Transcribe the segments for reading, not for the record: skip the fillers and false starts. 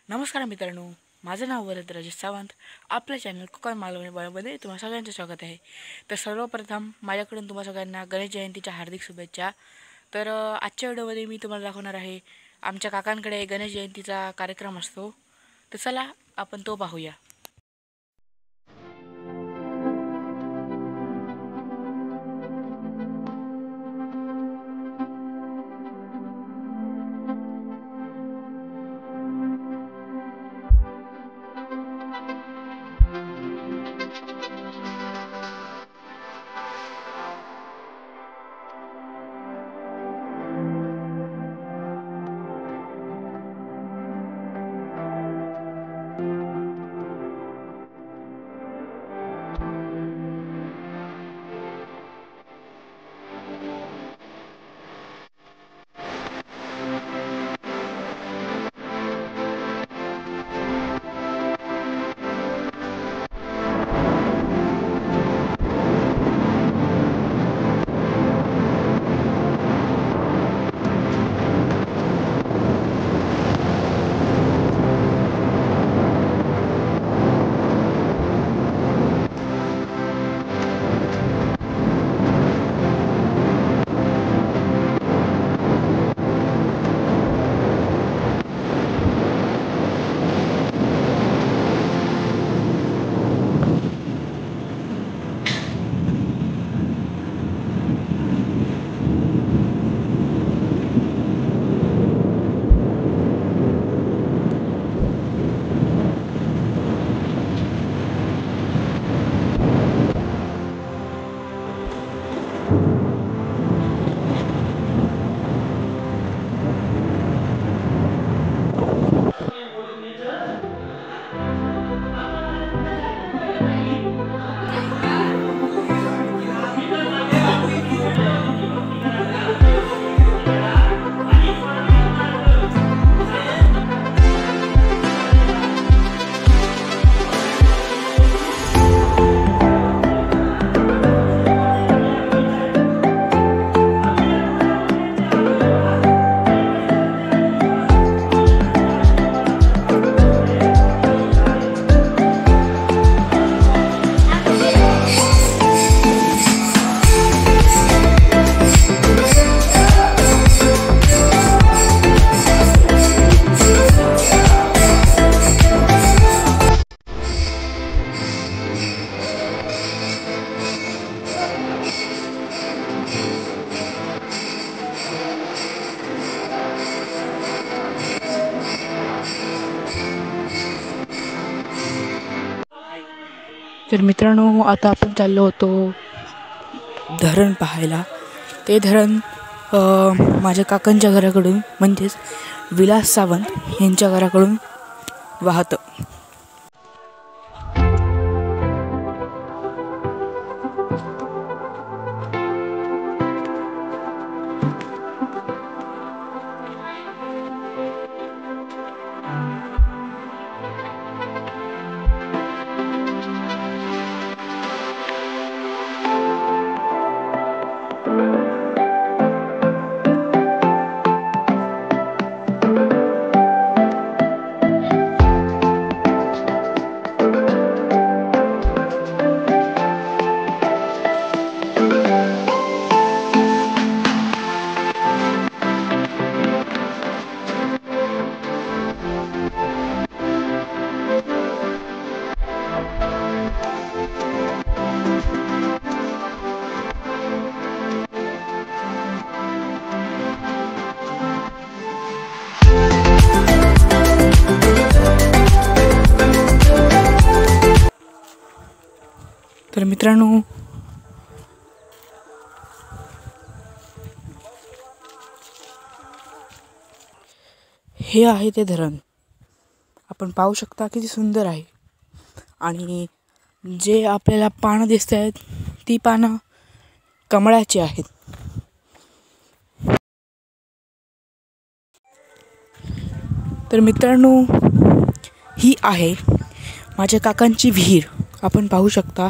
नमस्कार मित्रांनो, माझं नाव वरद राजेश सावंत. आपल्या चॅनल कोकण मालवणी बाळामध्ये तुम्हा सगळ्यांचं स्वागत आहे. तर सर्वप्रथम माझ्याकडून तुम्हा सगळ्यांना गणेश जयंतीच्या हार्दिक शुभेच्छा. तर आजच्या व्हिडिओमध्ये मी तुम्हाला दाखवणार आहे आमच्या काकांकडे गणेश जयंतीचा कार्यक्रम असतो. तर चला आपण तो पाहूया. तर मित्रांनो, आता आपण चाललो होतो धरण पाहायला. ते धरण माझ्या काकांच्या घराकडून म्हणजेच विलास सावंत यांच्या घराकडून वाहतं. तर मित्रांनो, हे आहे ते धरण. आपण पाहू शकता किती सुंदर आहे. आणि जे आपल्याला पानं दिसत आहेत ती पानं कमळाची आहेत. तर मित्रांनो, ही आहे माझ्या काकांची विहीर. आपण पाहू शकता.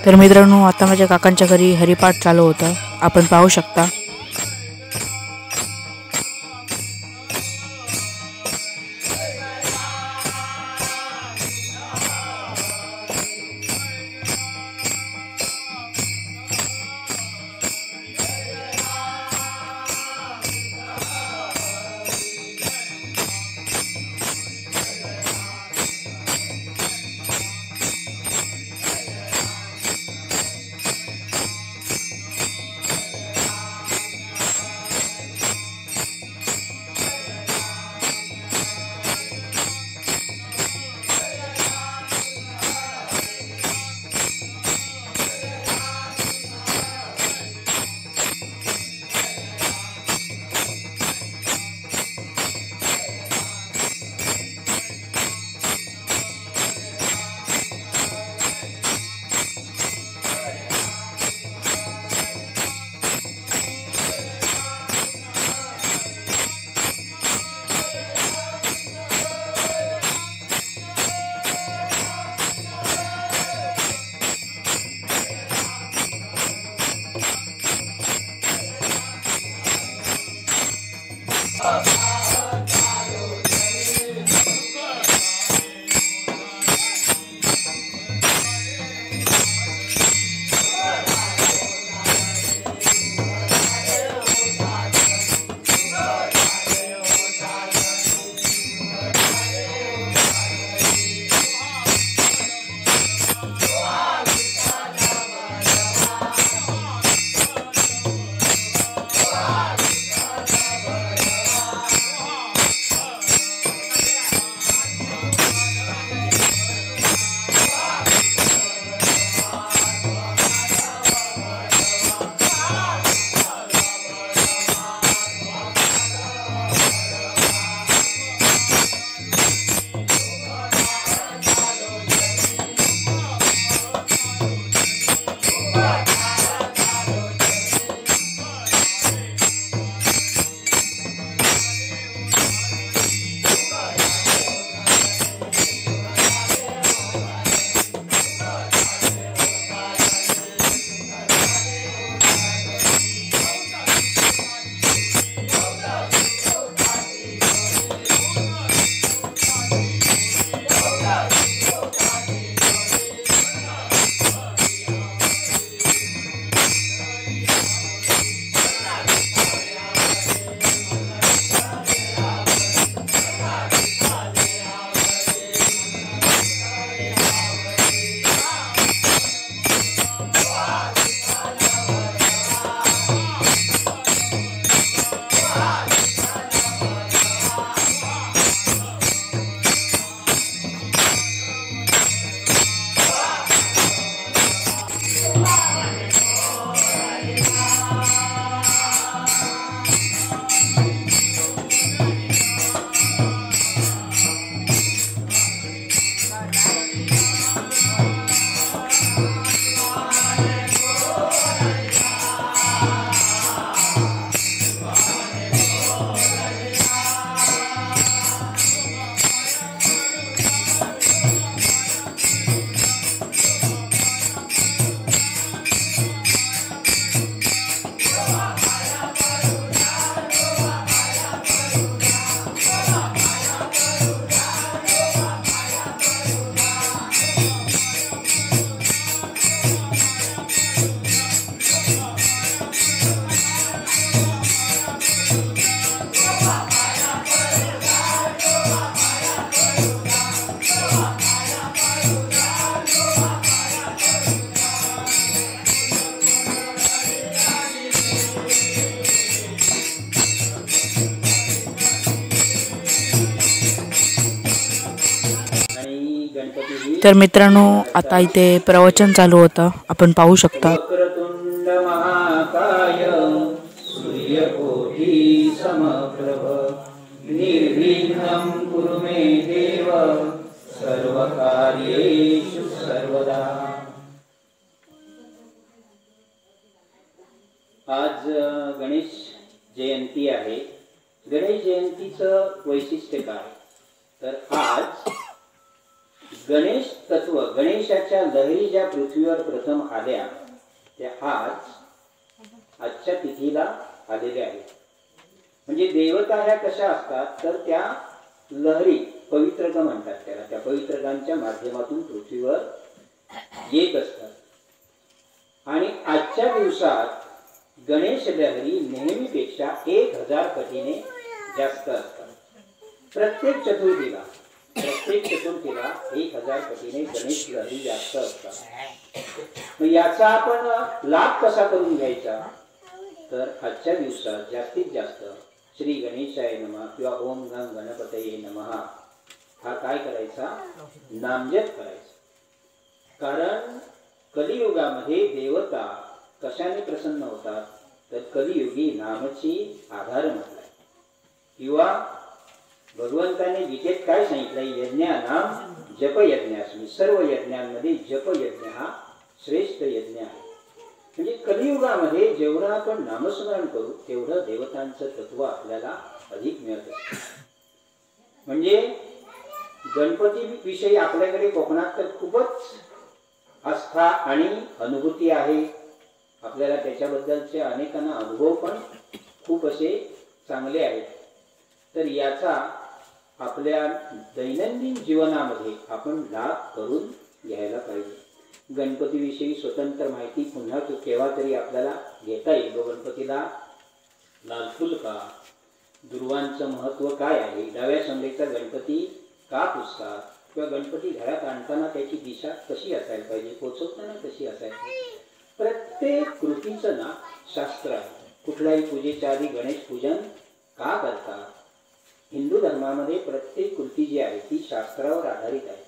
तर मित्रांनो, आता माझ्या काकांच्या घरी हरिपाठ चालू होता, आपण पाहू शकता. तर मित्रांनो, आता इथे प्रवचन चालू होतं, आपण पाहू शकता. वक्रतुंड महाकाय सूर्यकोटी समप्रभ निर्विघ्नं कुरु मे देव सर्वकार्येषु सर्वदा. आज गणेश जयंती आहे. गणेश जयंतीचं वैशिष्ट्य काय, तर आज गणेश तत्व, गणेशाच्या लहरी ज्या पृथ्वीवर प्रथम आल्या त्या आजच्या तिथीला आलेल्या आहेत. म्हणजे देवता ह्या कशा असतात, तर त्या लहरी, पवित्रक म्हणतात त्याला, त्या पवित्रकांच्या माध्यमातून पृथ्वीवर येत असतात. आणि आजच्या दिवसात गणेश लहरी नेहमीपेक्षा 1000 पटीने जास्त असतात. प्रत्येक चतुर्थीला 1000 पटीने गणेश लहरी जास्त असतात. मग याचा आपण लाभ कसा करून घ्यायचा, तर आजच्या दिवसात जास्तीत जास्त श्री गणेशाय नमः किंवा ओम गं गणपतये नमः हा काय करायचा, नामजप करायचा. कारण कलियुगामध्ये देवता कशाने प्रसन्न होतात, तर कलियुगी नामची आधार म्हटलाय. किंवा भगवंताने गीतेत काय सांगितलंय, यज्ञानाम जप यज्ञास्मी, सर्व यज्ञांमध्ये जप यज्ञ हा श्रेष्ठ यज्ञ आहे. म्हणजे कलियुगामध्ये जेवढं आपण नामस्मरण करू तेवढं देवतांचं तत्व आपल्याला अधिक मिळत असतं. म्हणजे गणपती विषयी आपल्याकडे कोकणात तर खूपच आस्था आणि अनुभूती आहे. आपल्याला त्याच्याबद्दलचे अनेकांना अनुभव पण खूप असे चांगले आहेत. तर याचा आपल्या दैनंदिन जीवनामध्ये आपण लाभ करून घ्यायला पाहिजे. गणपतीविषयी स्वतंत्र माहिती पुन्हा केव्हा तरी आपल्याला घेता येईल. गणपतीला लाल फुल का, दुर्वांचं महत्व काय आहे, डाव्या शंभेचा गणपती का पुसतात, किंवा गणपती घरात आणताना त्याची दिशा कशी असायला पाहिजे, पोचवताना कशी असायला पाहिजे, प्रत्येक कृतीचं ना शास्त्र आहे. कुठल्याही पूजेच्या आधी गणेश पूजन का करतात, हिंदू धर्मामध्ये प्रत्येक कृती जी आहे ती शास्त्रावर आधारित आहे.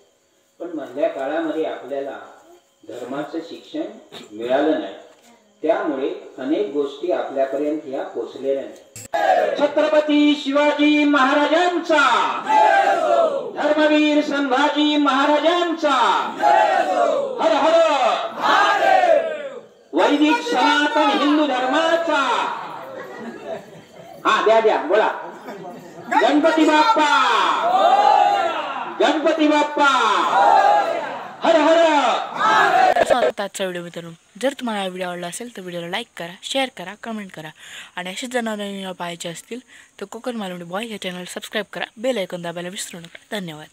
पण मधल्या काळामध्ये आपल्याला धर्माचं शिक्षण मिळालं नाही, त्यामुळे अनेक गोष्टी आपल्यापर्यंत या पोचलेल्या नाही. छत्रपती शिवाजी महाराजांचा, धर्मवीर संभाजी महाराजांचा, हर हर, वैदिक सनातन हिंदू धर्माचा. हा द्या बोला, गणपती बाप्पा, गणपती बाप्पा, हर हर. आजचा व्हिडिओ मित्रांनो, जर तुम्हाला हा व्हिडिओ आवडला असेल तर व्हिडिओला लाईक करा, शेअर करा, कमेंट करा. आणि असेच जर नवीन पाहायचे असतील तर कोकण मालवणी बॉय या चॅनल सबस्क्राईब करा, बेल आयकॉन दाबायला विसरू नका. धन्यवाद.